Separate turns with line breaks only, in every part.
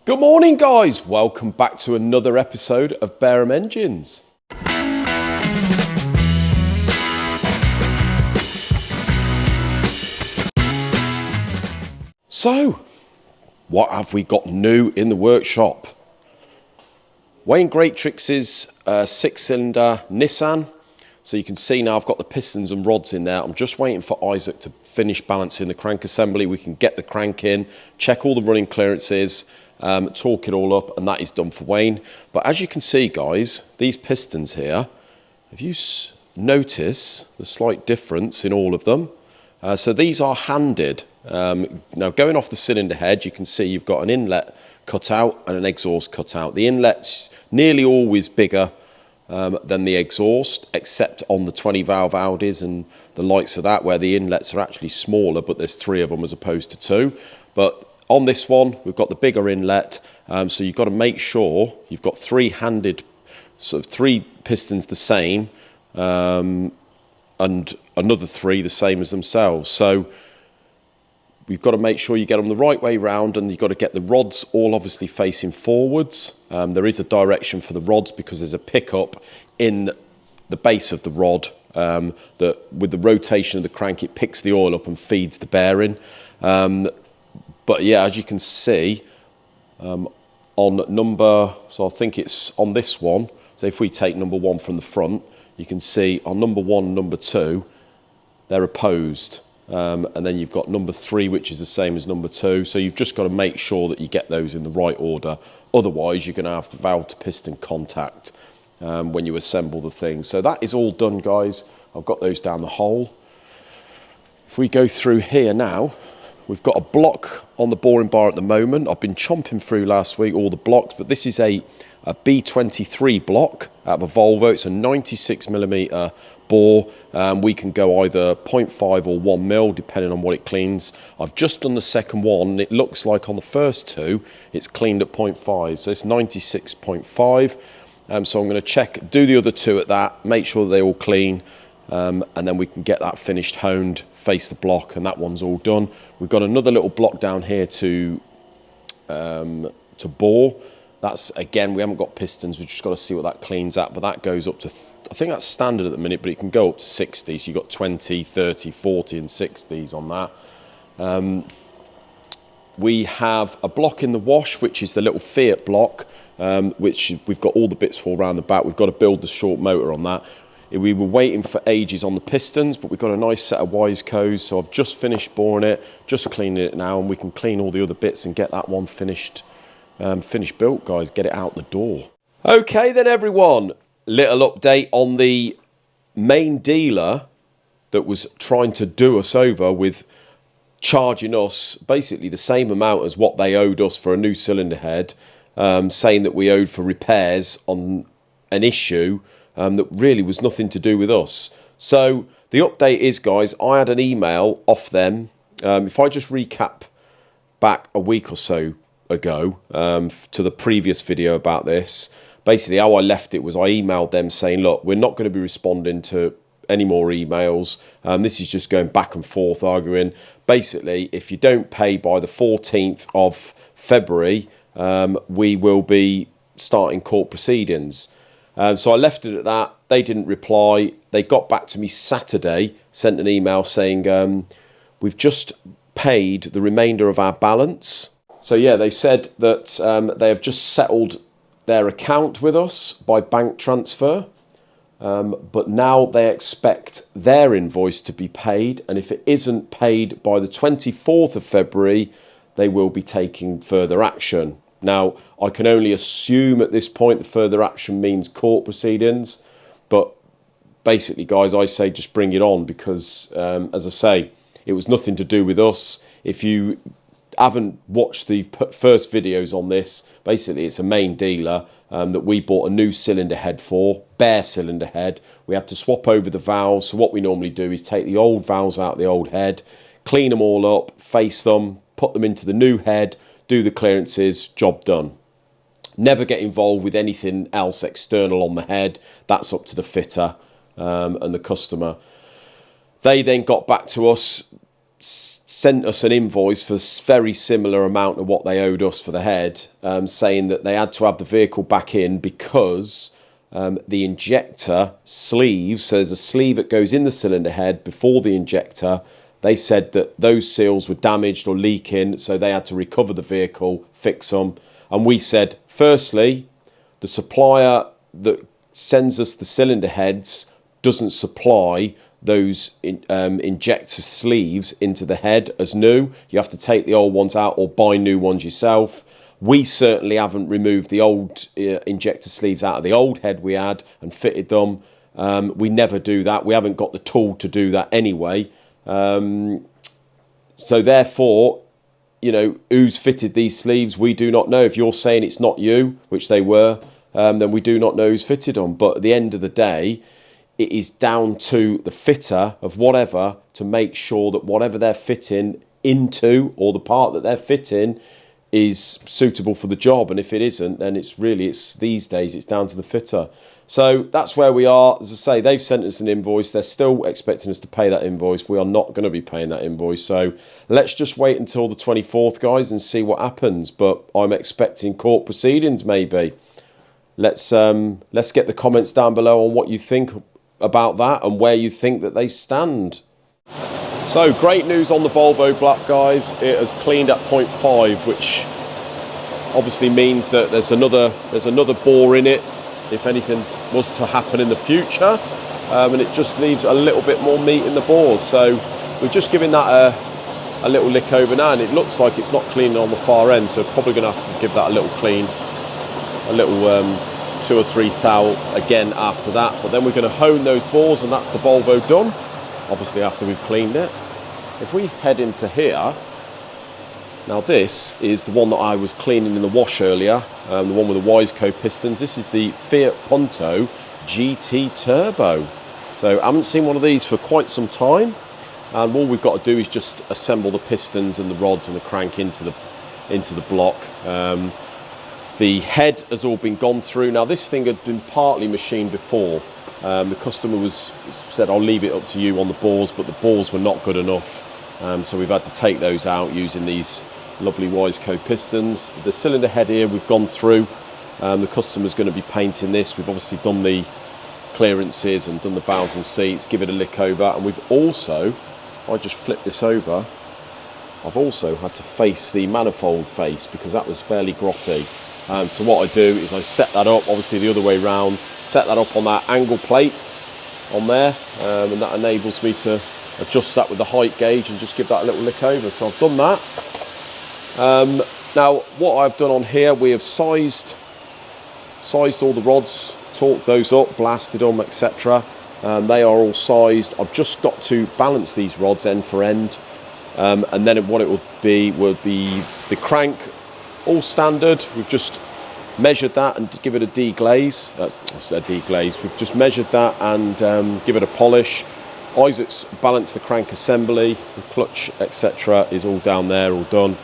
Good morning, guys. Welcome back to another episode of Bareham Engines. So, what have we got new in the workshop? Wayne Greatrix's 6-cylinder Nissan. So you can see now I've got the pistons and rods in there. I'm just waiting for Isaac to finish balancing the crank assembly. We can get the crank in, check all the running clearances, torque it all up, and that is done for Wayne. But as you can see, guys, these pistons here, if you notice the slight difference in all of them, so these are handed. Now going off the cylinder head, you can see you've got an inlet cut out and an exhaust cut out. The inlet's nearly always bigger than the exhaust, except on the 20 valve Audis and the likes of that, where the inlets are actually smaller, but there's 3 of them as opposed to 2. But on this one, we've got the bigger inlet, so you've got to make sure you've got 3 handed, so 3 pistons the same, and another 3 the same as themselves. So we've got to make sure you get them the right way round, and you've got to get the rods all obviously facing forwards. There is a direction for the rods because there's a pickup in the base of the rod that with the rotation of the crank, it picks the oil up and feeds the bearing. But yeah, as you can see, on number, so I think it's on this one, so if we take number 1 from the front, you can see on number 1 and number 2, they're opposed. And then you've got number 3, which is the same as number 2. So you've just got to make sure that you get those in the right order. Otherwise, you're going to have the valve to piston contact when you assemble the thing. So that is all done, guys. I've got those down the hole. If we go through here now, we've got a block on the boring bar at the moment. I've been chomping through last week all the blocks, but this is a B23 block out of a Volvo. It's a 96mm bore. We can go either 0.5 or 1 mil, depending on what it cleans. I've just done the second one, and it looks like on the first 2, it's cleaned at 0.5, so it's 96.5. So I'm going to check, do the other 2 at that, make sure they all clean, and then we can get that finished, honed, face the block, and that one's all done. We've got another little block down here to bore. That's, again, we haven't got pistons, we've just got to see what that cleans at, but that goes up to, I think that's standard at the minute, but it can go up to 60, so you've got 20, 30, 40 and 60s on that. We have a block in the wash, which is the little Fiat block, which we've got all the bits for around the back. We've got to build the short motor on that. We were waiting for ages on the pistons, but we've got a nice set of Wiseco's, so I've just finished boring it, just cleaning it now, and we can clean all the other bits and get that one finished built, guys, get it out the door. Okay then, everyone, little update on the main dealer that was trying to do us over with charging us basically the same amount as what they owed us for a new cylinder head, saying that we owed for repairs on an issue that really was nothing to do with us. So the update is, guys, I had an email off them. If I just recap back a week or so ago to the previous video about this, basically how I left it was I emailed them saying, look, we're not going to be responding to any more emails. This is just going back and forth arguing. Basically, if you don't pay by the 14th of February, we will be starting court proceedings. So I left it at that. They didn't reply. They got back to me Saturday, sent an email saying, we've just paid the remainder of our balance. So yeah, they said that they have just settled their account with us by bank transfer, but now they expect their invoice to be paid, and if it isn't paid by the 24th of February, they will be taking further action. Now, I can only assume at this point the further action means court proceedings, but basically, guys, I say just bring it on because, as I say, it was nothing to do with us. If you haven't watched the first videos on this, basically it's a main dealer that we bought a new cylinder head for, bare cylinder head. We had to swap over the valves, so what we normally do is take the old valves out of the old head, clean them all up, face them, put them into the new head, do the clearances, job done. Never get involved with anything else external on the head. That's up to the fitter and the customer. They then got back to us sent us an invoice for a very similar amount of what they owed us for the head, saying that they had to have the vehicle back in because the injector sleeves, so there's a sleeve that goes in the cylinder head before the injector. They said that those seals were damaged or leaking, so they had to recover the vehicle, fix them. And we said, firstly, the supplier that sends us the cylinder heads doesn't supply those injector sleeves into the head as new. You have to take the old ones out or buy new ones yourself. We certainly haven't removed the old injector sleeves out of the old head we had and fitted them. We never do that. We haven't got the tool to do that anyway. So therefore, you know, who's fitted these sleeves, we do not know. If you're saying it's not you, which they were, then we do not know who's fitted them. But at the end of the day, it is down to the fitter of whatever to make sure that whatever they're fitting into, or the part that they're fitting, is suitable for the job. And if it isn't, then it's these days it's down to the fitter. So that's where we are. As I say, they've sent us an invoice. They're still expecting us to pay that invoice. We are not going to be paying that invoice. So let's just wait until the 24th, guys, and see what happens. But I'm expecting court proceedings, maybe. Let's get the comments down below on what you think about that and where you think that they stand. So great news on the Volvo Black, guys. It has cleaned at 0.5, which obviously means that there's another bore in it if anything was to happen in the future, and it just leaves a little bit more meat in the bores. So we're just giving that a little lick over now, and it looks like it's not cleaning on the far end, so probably going to have to give that a little clean, a little 2 or 3 thou again after that. But then we're going to hone those bores, and that's the Volvo done, obviously after we've cleaned it. If we head into here, now this is the one that I was cleaning in the wash earlier, the one with the Wiseco pistons. This is the Fiat Punto GT Turbo. So I haven't seen one of these for quite some time, and all we've got to do is just assemble the pistons and the rods and the crank into the block. The head has all been gone through. Now this thing had been partly machined before. The customer said, I'll leave it up to you on the bores, but the bores were not good enough. So we've had to take those out using these lovely Wiseco pistons. The cylinder head here we've gone through. The customer's going to be painting this. We've obviously done the clearances and done the valves and seats, give it a lick over. And we've also, if I just flip this over, I've also had to face the manifold face because that was fairly grotty. So what I do is I set that up, obviously the other way round, set that up on that angle plate on there, and that enables me to adjust that with the height gauge and just give that a little lick over. So I've done that. Now what I've done on here, we have sized all the rods, torqued those up, blasted them, etc. They are all sized. I've just got to balance these rods end for end, and then what it will be the crank, all standard. We've just measured that and give it a deglaze. I said deglaze. We've just measured that and give it a polish. Isaac's balanced the crank assembly, the clutch, etc. is all down there, all done.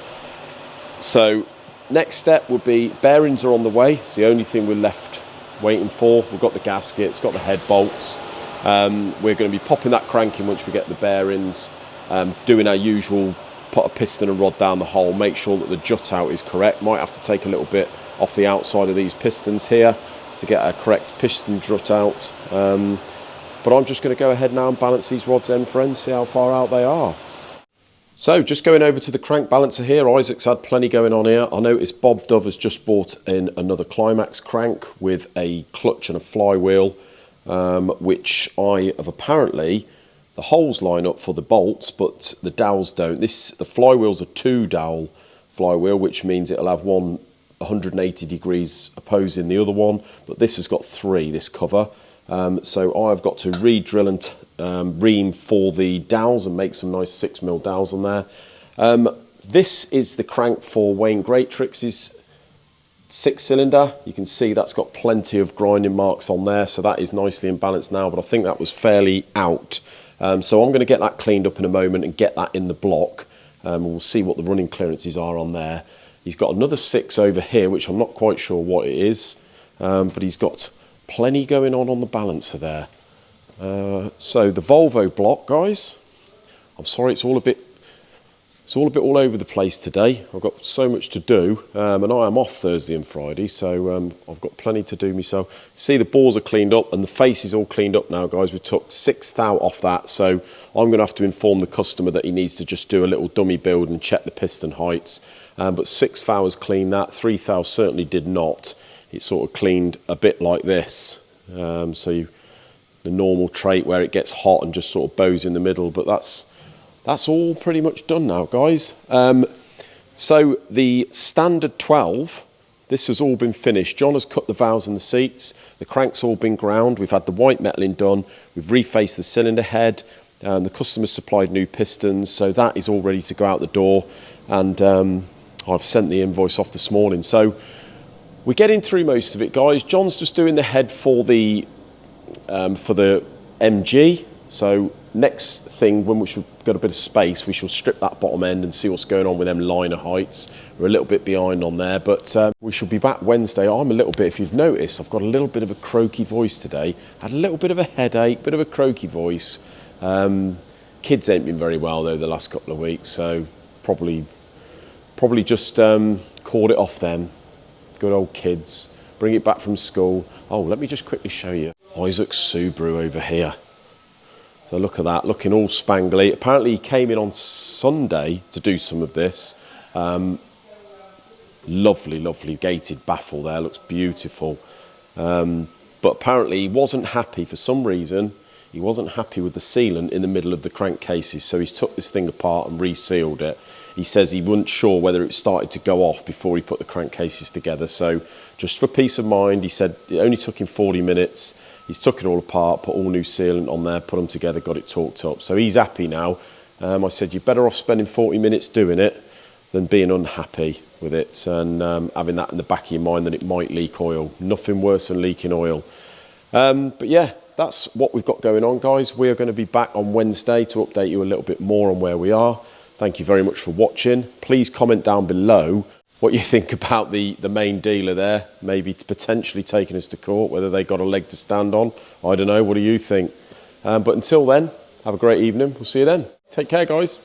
So next step would be bearings are on the way. It's the only thing we're left waiting for. We've got the gaskets, got the head bolts. We're going to be popping that crank in once we get the bearings, doing our usual put a piston and rod down the hole, make sure that the jut out is correct. Might have to take a little bit off the outside of these pistons here to get a correct piston jut out. But I'm just going to go ahead now and balance these rods end for end, see how far out they are. So just going over to the crank balancer here. Isaac's had plenty going on here. I noticed Bob Dove has just bought in another Climax crank with a clutch and a flywheel, which I have apparently, the holes line up for the bolts, but the dowels don't. The flywheel's a 2-dowel flywheel, which means it'll have one 180 degrees opposing the other one, but this has got 3, this cover. So I've got to re-drill and ream for the dowels and make some nice 6mm dowels on there. This is the crank for Wayne Greatrix's 6-cylinder. You can see that's got plenty of grinding marks on there, so that is nicely in balance now, but I think that was fairly out. So I'm going to get that cleaned up in a moment and get that in the block. We'll see what the running clearances are on there. He's got another 6 over here, which I'm not quite sure what it is, but he's got plenty going on the balancer there. So the Volvo block, guys, I'm sorry it's all a bit It's all a bit all over the place today. I've got so much to do, and I am off Thursday and Friday, so I've got plenty to do myself. See, the bores are cleaned up and the face is all cleaned up now, guys. We took 6 thou off that, so I'm going to have to inform the customer that he needs to just do a little dummy build and check the piston heights. But 6 thou has cleaned that. 3 thou certainly did not. It sort of cleaned a bit like this. The normal trait where it gets hot and just sort of bows in the middle, but that's all pretty much done now, guys. So the standard 12, this has all been finished. John has cut the valves and the seats. The crank's all been ground. We've had the white metaling done. We've refaced the cylinder head. The customer supplied new pistons, so that is all ready to go out the door. And I've sent the invoice off this morning. So we're getting through most of it, guys. John's just doing the head for the MG. So next thing, when we've got a bit of space, we shall strip that bottom end and see what's going on with them liner heights. We're a little bit behind on there, but we shall be back Wednesday. I'm a little bit, if you've noticed, I've got a little bit of a croaky voice today. Had a little bit of a headache, bit of a croaky voice. Kids ain't been very well though the last couple of weeks, so probably just called it off then. Good old kids. Bring it back from school. Oh, let me just quickly show you Isaac's Subaru over here. So look at that, looking all spangly. Apparently he came in on Sunday to do some of this. Lovely gated baffle there, looks beautiful. But apparently he wasn't happy for some reason. He wasn't happy with the sealant in the middle of the crankcases, so he's took this thing apart and resealed it. He says he wasn't sure whether it started to go off before he put the crankcases together. So just for peace of mind, he said it only took him 40 minutes. He's took it all apart, put all new sealant on there, put them together, got it torqued up. So he's happy now. I said, you're better off spending 40 minutes doing it than being unhappy with it and having that in the back of your mind that it might leak oil. Nothing worse than leaking oil. But yeah, that's what we've got going on, guys. We are going to be back on Wednesday to update you a little bit more on where we are. Thank you very much for watching. Please comment down below what you think about the main dealer there, maybe potentially taking us to court, whether they got a leg to stand on. I don't know. What do you think? But until then, have a great evening. We'll see you then. Take care, guys.